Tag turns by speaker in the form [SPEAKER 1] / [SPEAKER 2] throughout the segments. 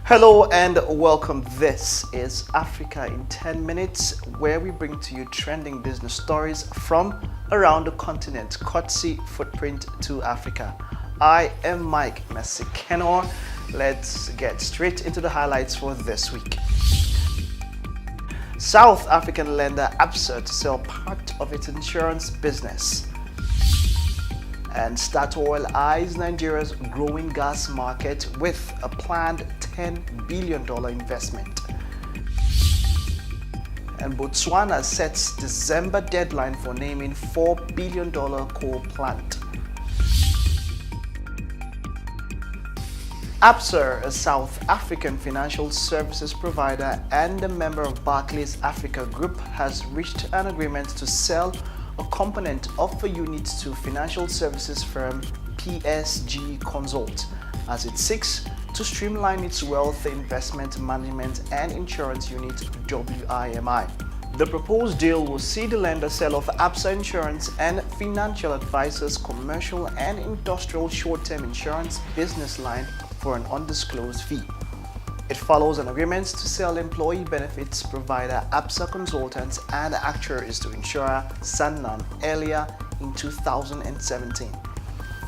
[SPEAKER 1] Hello and welcome. This is Africa in 10 minutes, where we bring to you trending business stories from around the continent, courtesy Footprint to Africa. I am Mike Messikenor. Let's get straight into the highlights for this week. South African lender Absa to sell part of its insurance business. And Statoil eyes Nigeria's growing gas market with a planned $10 billion investment. And Botswana sets December deadline for naming $4 billion coal plant. Absa, a South African financial services provider and a member of Barclays Africa Group, has reached an agreement to sell a component of a unit to financial services firm PSG Consult as it seeks to streamline its wealth investment management and insurance unit WIMI. The proposed deal will see the lender sell off Absa Insurance and Financial Advisors commercial and industrial short-term insurance business line for an undisclosed fee. It follows an agreement to sell employee benefits provider Absa Consultants and actuaries to insurer Sanlam earlier in 2017.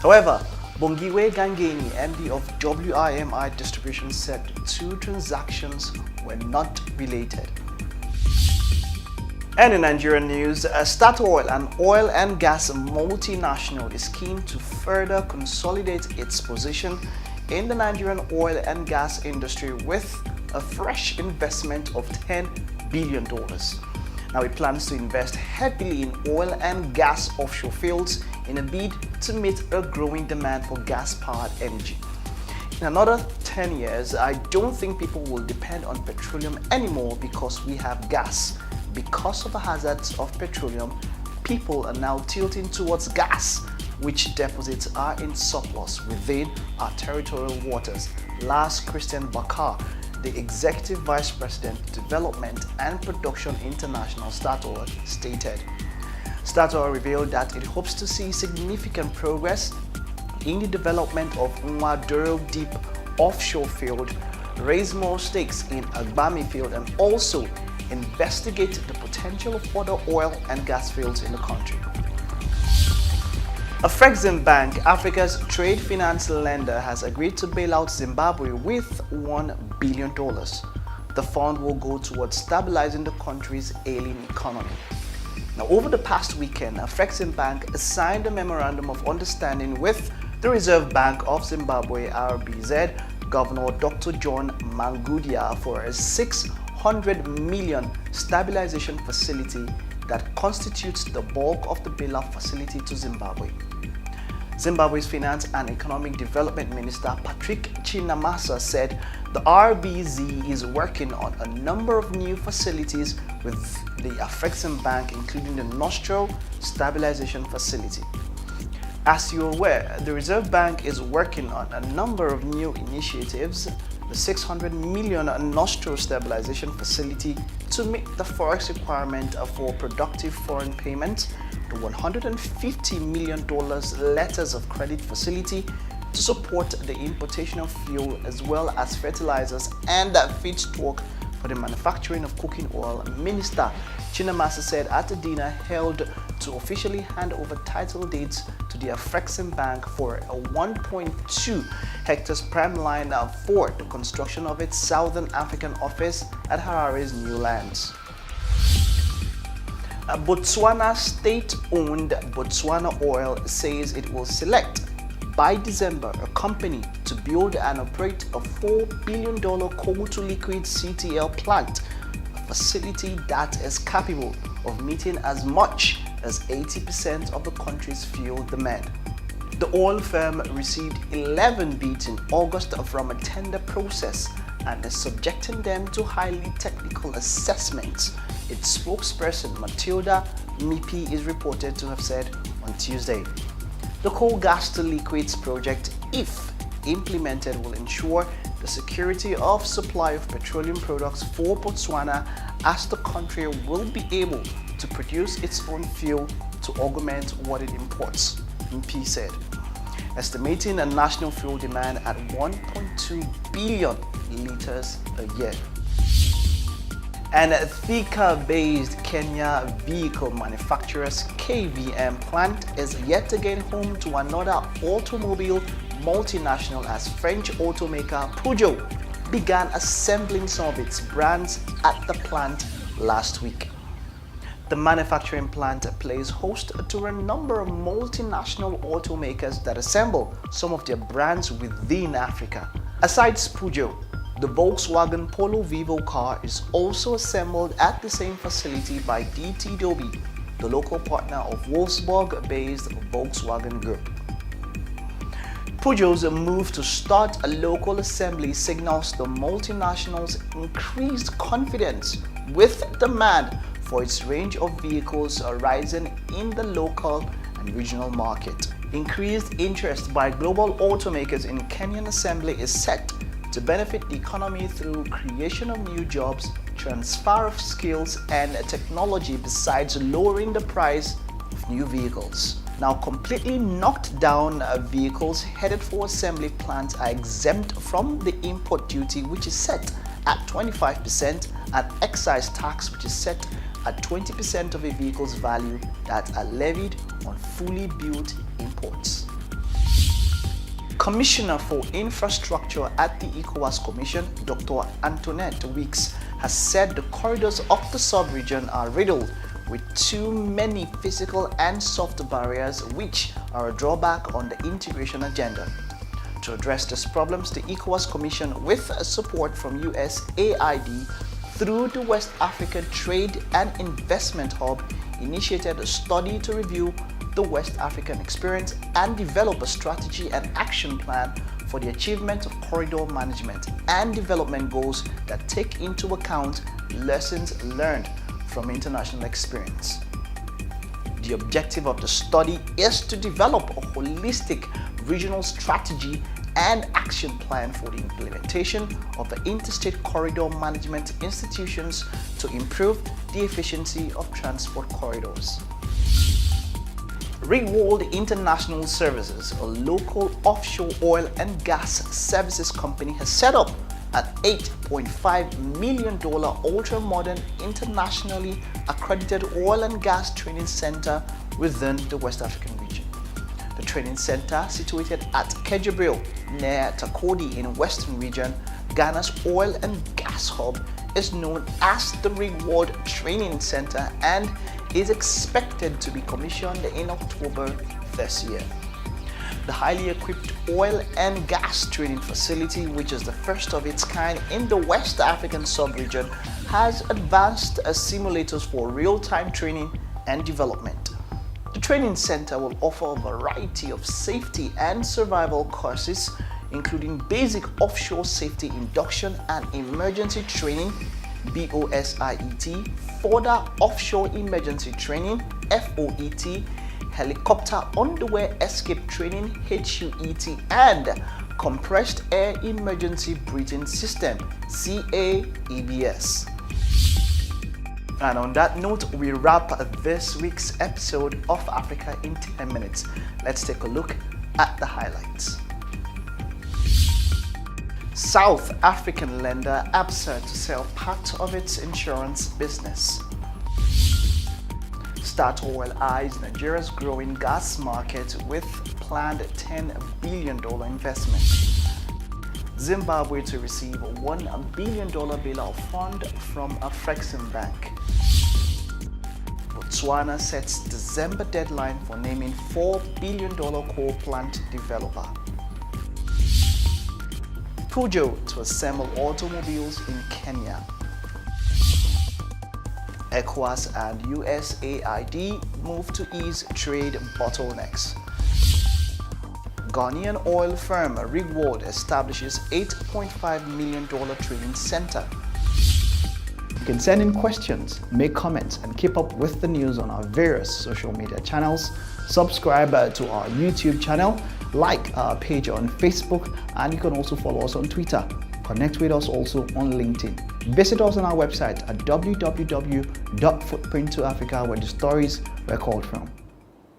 [SPEAKER 1] However, Bongiwe Gangeni, MD of WIMI Distribution, said the two transactions were not related. And in Nigerian news, Statoil, an oil and gas multinational, is keen to further consolidate its position in the Nigerian oil and gas industry with a fresh investment of $10 billion. Now it plans to invest heavily in oil and gas offshore fields in a bid to meet a growing demand for gas-powered energy. In another 10 years, I don't think people will depend on petroleum anymore because we have gas. Because of the hazards of petroleum, people are now tilting towards gas, which deposits are in surplus within our territorial waters. Lars Christian Bakar, the Executive Vice President, Development and Production International Statoil, stated. Statoil revealed that it hopes to see significant progress in the development of Nwaduro Deep offshore field, raise more stakes in Agbami field, and also investigate the potential of other oil and gas fields in the country. Afreximbank, Africa's trade finance lender, has agreed to bail out Zimbabwe with $1 billion. The fund will go towards stabilizing the country's ailing economy. Now, over the past weekend, Afreximbank signed a memorandum of understanding with the Reserve Bank of Zimbabwe, RBZ, Governor Dr. John Mangudia, for a $600 million stabilization facility that constitutes the bulk of the bailout facility to Zimbabwe. Zimbabwe's Finance and Economic Development Minister Patrick Chinamasa said the RBZ is working on a number of new facilities with the Afreximbank, including the Nostro Stabilization Facility. As you're aware, the Reserve Bank is working on a number of new initiatives. The $600 million Nostro Stabilization Facility to meet the forex requirement for productive foreign payments, the $150 million Letters of Credit Facility to support the importation of fuel as well as fertilizers and feedstock for the manufacturing of cooking oil. Minister Chinamasa said at a dinner held to officially hand over title deeds to the Afreximbank for a 1.2 hectares prime line for the construction of its Southern African office at Harare's new lands. Botswana state-owned Botswana Oil says it will select by December a company to build and operate a $4 billion coal-to-liquid CTL plant, a facility that is capable of meeting as much as 80% of the country's fuel demand. The oil firm received 11 bids in August from a tender process and is subjecting them to highly technical assessments. Its spokesperson Matilda Mipi is reported to have said on Tuesday. The coal gas to liquids project, if implemented, will ensure the security of supply of petroleum products for Botswana, as the country will be able to produce its own fuel to augment what it imports, Mipi said. estimating a national fuel demand at 1.2 billion liters a year. And Thika-based Kenya vehicle manufacturer's KVM plant is yet again home to another automobile multinational as French automaker Peugeot began assembling some of its brands at the plant last week. The manufacturing plant plays host to a number of multinational automakers that assemble some of their brands within Africa. Aside Peugeot, the Volkswagen Polo Vivo car is also assembled at the same facility by DT Dobby, the local partner of Wolfsburg-based Volkswagen Group. Peugeot's move to start a local assembly signals the multinational's increased confidence with demand for its range of vehicles rising in the local and regional market. Increased interest by global automakers in Kenyan assembly is set to benefit the economy through creation of new jobs, transfer of skills and technology, besides lowering the price of new vehicles. Now, completely knocked down vehicles headed for assembly plants are exempt from the import duty, which is set at 25%, and excise tax, which is set at 20% of a vehicle's value, that are levied on fully built imports. Commissioner for Infrastructure at the ECOWAS Commission, Dr. Antoinette Weeks, has said the corridors of the sub-region are riddled with too many physical and soft barriers, which are a drawback on the integration agenda. To address these problems, the ECOWAS Commission, with support from USAID through the West African Trade and Investment Hub, initiated a study to review the West African experience and develop a strategy and action plan for the achievement of corridor management and development goals that take into account lessons learned from international experience. The objective of the study is to develop a holistic regional strategy and action plan for the implementation of the interstate corridor management institutions to improve the efficiency of transport corridors. Rigwold International Services, a local offshore oil and gas services company, has set up an $8.5 million ultra-modern internationally accredited oil and gas training center within the West African region. The training center, situated at Kejebril near Takodi in Western Region, Ghana's oil and gas hub, is known as the Rigwold Training Center and is expected to be commissioned in October this year. The highly equipped oil and gas training facility, which is the first of its kind in the West African sub-region, has advanced simulators for real-time training and development. The training center will offer a variety of safety and survival courses, including basic offshore safety induction and emergency training (BOSIET), further offshore emergency training (FOET), helicopter underwear escape training (HUET), and compressed air emergency breathing system (CAEBS). And on that note, we wrap this week's episode of Africa in 10 minutes. Let's take a look at the highlights. South African lender Absa to sell part of its insurance business. Statoil eyes Nigeria's growing gas market with planned $10 billion investment. Zimbabwe to receive $1 billion bailout fund from Afreximbank. Botswana sets December deadline for naming $4 billion coal plant developer. Peugeot to assemble automobiles in Kenya. ECOWAS and USAID move to ease trade bottlenecks. Ghanaian oil firm Rigwold establishes $8.5 million training center. You can send in questions, make comments, and keep up with the news on our various social media channels. Subscribe to our YouTube channel, like our page on Facebook, and you can also follow us on Twitter. Connect with us also on LinkedIn. Visit us on our website at www.footprint2africa, where the stories were called from.